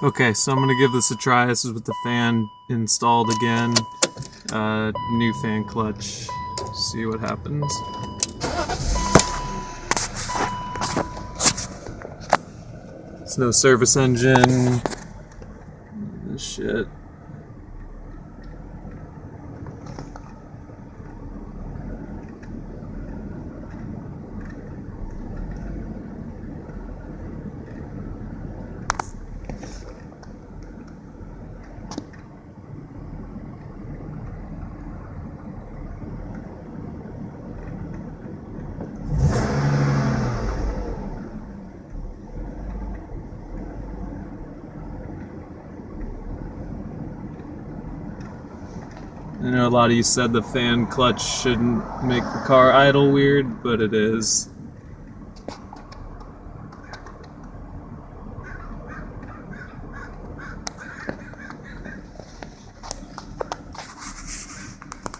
Okay, so I'm gonna give this a try. This is with the fan installed again. New fan clutch. See what happens. It's no service engine. This shit. I know a lot of you said the fan clutch shouldn't make the car idle weird, but it is.